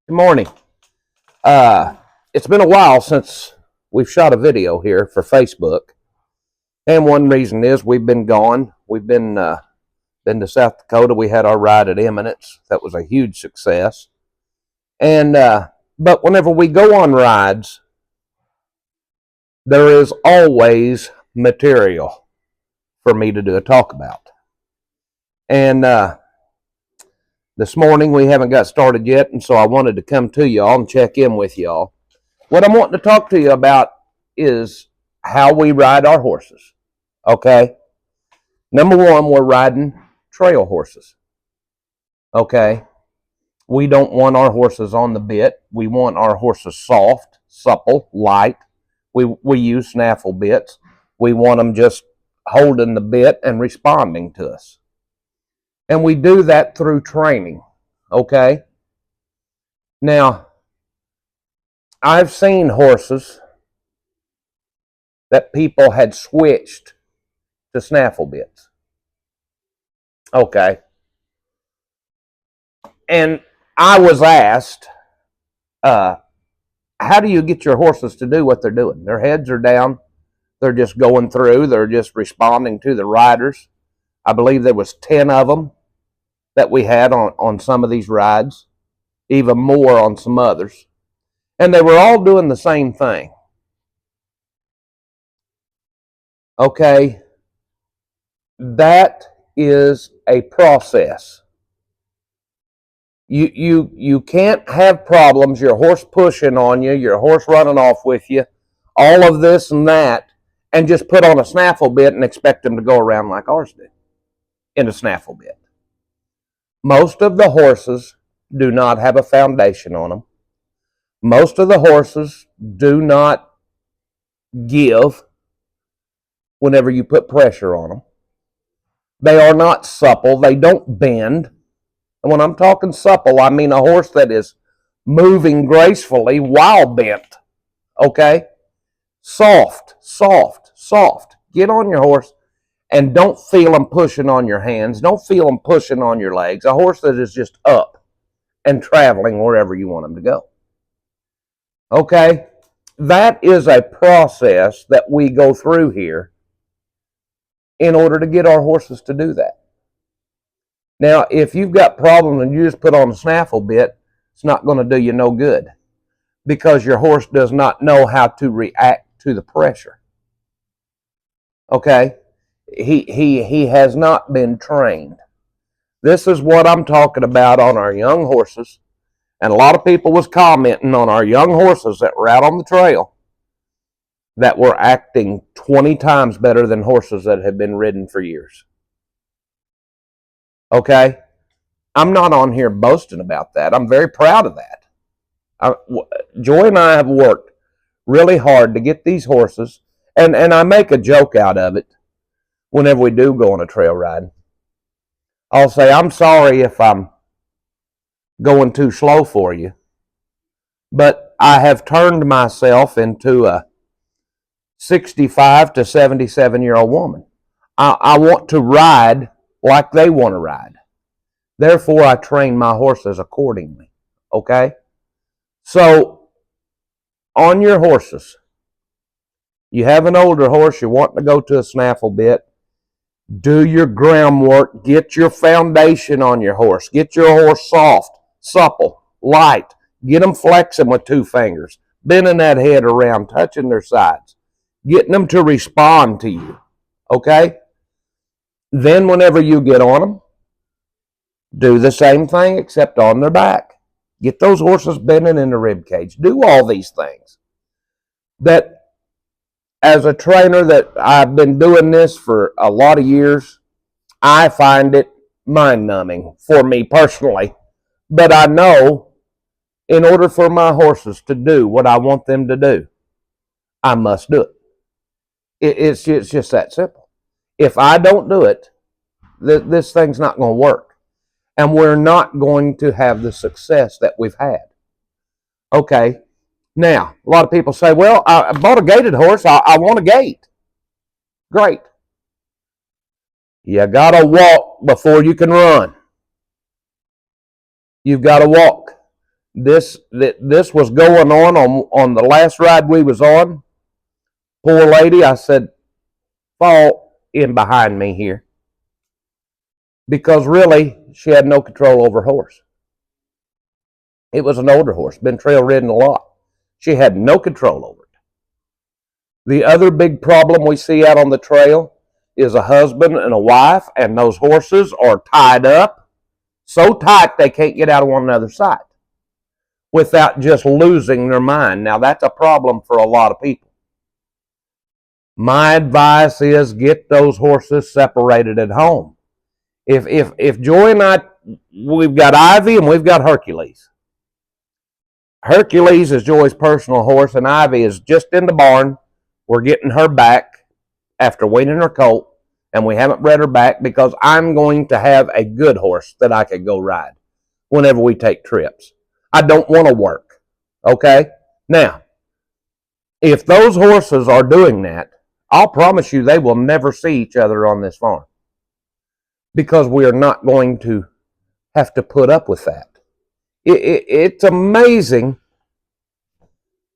Good morning. It's been a while since we've shot a video here for Facebook, and one reason is we've been gone. We've been to South Dakota. We had our ride at Eminence. That was a huge success. And but whenever we go on rides, there is always material for me to do a talk about. And this morning we haven't got started yet, and so I wanted to come to y'all and check in with y'all. What I'm wanting to talk to you about is how we ride our horses. Okay? Number one, we're riding trail horses. Okay? We don't want our horses on the bit. We want our horses soft, supple, light. We use snaffle bits. We want them just holding the bit and responding to us. And we do that through training, okay? Now, I've seen horses that people had switched to snaffle bits, okay? And I was asked, how do you get your horses to do what they're doing? Their heads are down. They're just going through. They're just responding to the riders. I believe there was 10 of them that we had on some of these rides, even more on some others. And they were all doing the same thing. Okay, that is a process. You can't have problems, your horse pushing on you, your horse running off with you, all of this and that, and just put on a snaffle bit and expect them to go around like ours did in a snaffle bit. Most of the horses do not have a foundation on them. Most of the horses do not give whenever you put pressure on them. They are not supple. They don't bend. And when I'm talking supple, I mean a horse that is moving gracefully while bent. Okay? Soft, soft, soft. Get on your horse and don't feel them pushing on your hands. Don't feel them pushing on your legs. A horse that is just up and traveling wherever you want them to go. Okay? That is a process that we go through here in order to get our horses to do that. Now, if you've got problems and you just put on a snaffle bit, it's not going to do you no good because your horse does not know how to react to the pressure. Okay? He has not been trained. This is what I'm talking about on our young horses. And a lot of people was commenting on our young horses that were out on the trail that were acting 20 times better than horses that have been ridden for years. Okay? I'm not on here boasting about that. I'm very proud of that. Joy and I have worked really hard to get these horses, and I make a joke out of it whenever we do go on a trail ride. I'll say, I'm sorry if I'm going too slow for you, but I have turned myself into a 65 to 77-year-old woman. I want to ride like they want to ride. Therefore, I train my horses accordingly. Okay? So, on your horses, you have an older horse, you're wanting to go to a snaffle bit, do your groundwork, get your foundation on your horse, get your horse soft, supple, light, get them flexing with two fingers, bending that head around, touching their sides, getting them to respond to you. Okay? Then whenever you get on them, do the same thing except on their back. Get those horses bending in the rib cage. Do all these things. That as a trainer that I've been doing this for a lot of years, I find it mind-numbing for me personally. But I know in order for my horses to do what I want them to do, I must do it. It's just that simple. If I don't do it, this thing's not going to work. And we're not going to have the success that we've had. Okay. Now, a lot of people say, well, I bought a gaited horse. I want a gait. Great. You got to walk before you can run. You've got to walk. This was going on the last ride we was on. Poor lady, I said, fall in behind me here. Because really, she had no control over her horse. It was an older horse, been trail ridden a lot. She had no control over it. The other big problem we see out on the trail is a husband and a wife, and those horses are tied up so tight they can't get out of one another's sight without just losing their mind. Now, that's a problem for a lot of people. My advice is get those horses separated at home. If Joy and I, we've got Ivy and we've got Hercules. Hercules is Joy's personal horse, and Ivy is just in the barn. We're getting her back after weaning her colt, and we haven't bred her back because I'm going to have a good horse that I could go ride whenever we take trips. I don't want to work, okay? Now, if those horses are doing that, I'll promise you they will never see each other on this farm because we are not going to have to put up with that. It's amazing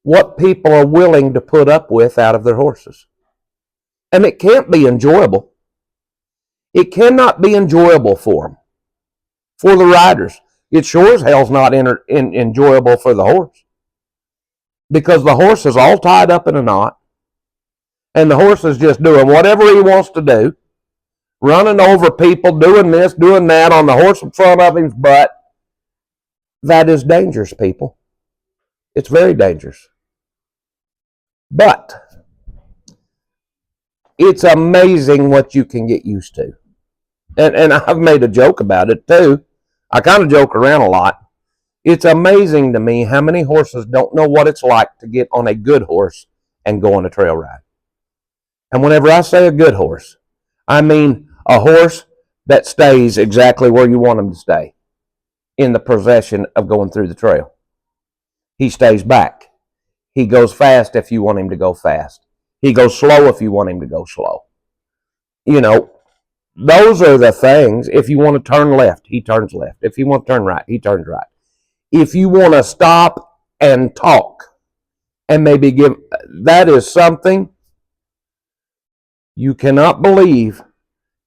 what people are willing to put up with out of their horses. And it can't be enjoyable. It cannot be enjoyable for them, for the riders. It sure as hell's not enjoyable for the horse because the horse is all tied up in a knot and the horse is just doing whatever he wants to do, running over people, doing this, doing that on the horse in front of him's butt. That is dangerous, people. It's very dangerous. But it's amazing what you can get used to. And I've made a joke about it too. I kind of joke around a lot. It's amazing to me how many horses don't know what it's like to get on a good horse and go on a trail ride. And whenever I say a good horse, I mean a horse that stays exactly where you want him to stay in the possession of going through the trail. He stays back. He goes fast if you want him to go fast. He goes slow if you want him to go slow. You know, those are the things. If you want to turn left, he turns left. If you want to turn right, he turns right. If you want to stop and talk and maybe give, that is something you cannot believe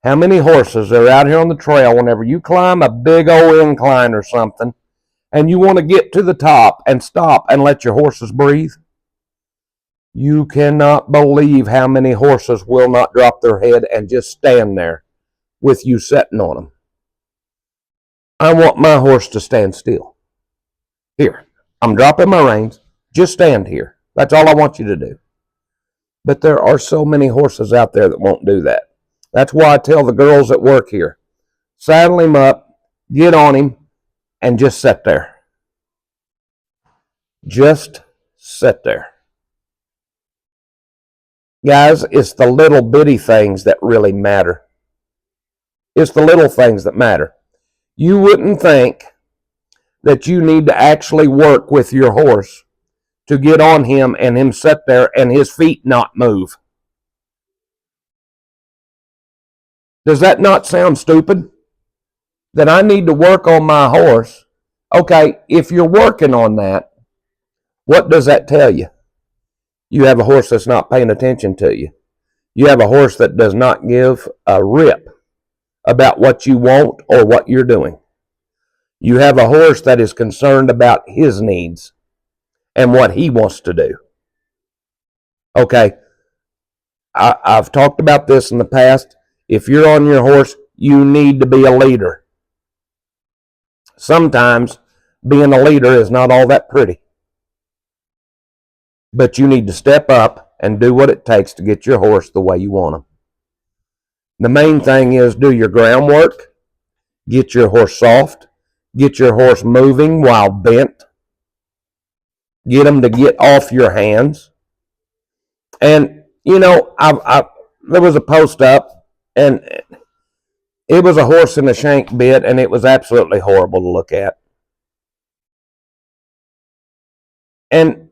how many horses are out here on the trail whenever you climb a big old incline or something and you want to get to the top and stop and let your horses breathe. You cannot believe how many horses will not drop their head and just stand there with you sitting on them. I want my horse to stand still. Here, I'm dropping my reins. Just stand here. That's all I want you to do. But there are so many horses out there that won't do that. That's why I tell the girls that work here, saddle him up, get on him, and just sit there. Just sit there. Guys, it's the little bitty things that really matter. It's the little things that matter. You wouldn't think that you need to actually work with your horse to get on him and him sit there and his feet not move. Does that not sound stupid? That I need to work on my horse. Okay, if you're working on that, what does that tell you? You have a horse that's not paying attention to you. You have a horse that does not give a rip about what you want or what you're doing. You have a horse that is concerned about his needs and what he wants to do. Okay, I've talked about this in the past. If you're on your horse, you need to be a leader. Sometimes being a leader is not all that pretty. But you need to step up and do what it takes to get your horse the way you want him. The main thing is do your groundwork, get your horse soft, get your horse moving while bent, get him to get off your hands. And, you know, there was a post up, and it was a horse in a shank bit, and it was absolutely horrible to look at. And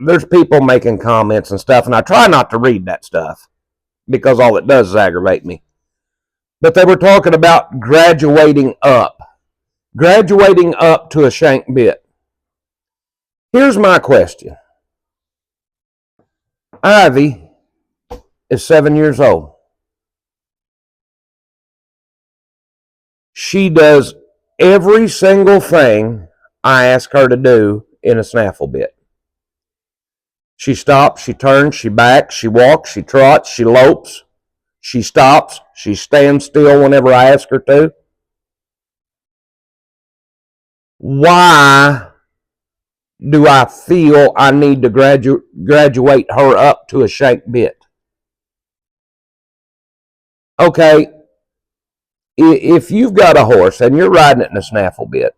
there's people making comments and stuff, and I try not to read that stuff because all it does is aggravate me. But they were talking about graduating up to a shank bit. Here's my question. Ivy is 7 years old. She does every single thing I ask her to do in a snaffle bit. She stops, she turns, she backs, she walks, she trots, she lopes, she stops, she stands still whenever I ask her to. Why do I feel I need to graduate her up to a shank bit? Okay, if you've got a horse and you're riding it in a snaffle bit,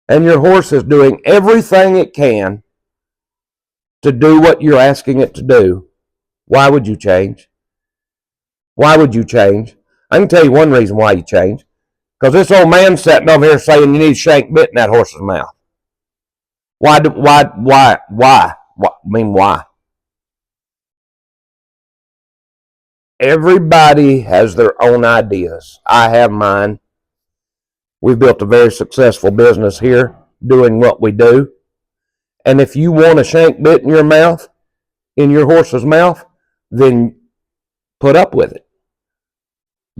and your horse is doing everything it can to do what you're asking it to do, why would you change? Why would you change? I can tell you one reason why you change. Because this old man's sitting over here saying you need a shank bit in that horse's mouth. Why? I mean, why? Everybody has their own ideas. I have mine. We've built a very successful business here doing what we do. And if you want a shank bit in your mouth, in your horse's mouth, then put up with it.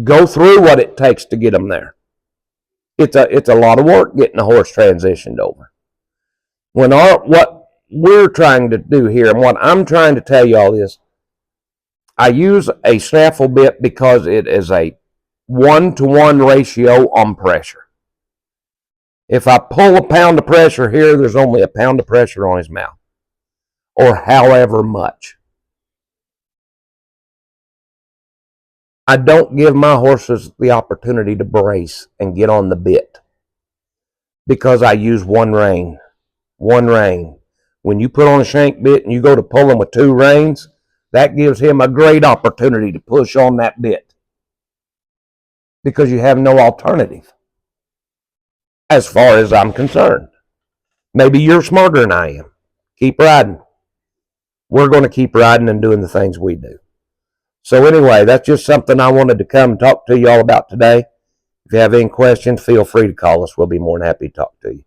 Go through what it takes to get them there. It's a lot of work getting a horse transitioned over. What we're trying to do here, and what I'm trying to tell y'all is, I use a snaffle bit because it is a 1-to-1 ratio on pressure. If I pull a pound of pressure here, there's only a pound of pressure on his mouth, or however much. I don't give my horses the opportunity to brace and get on the bit because I use one rein. One rein. When you put on a shank bit and you go to pull him with 2 reins, that gives him a great opportunity to push on that bit because you have no alternative as far as I'm concerned. Maybe you're smarter than I am. Keep riding. We're going to keep riding and doing the things we do. So anyway, that's just something I wanted to come and talk to you all about today. If you have any questions, feel free to call us. We'll be more than happy to talk to you.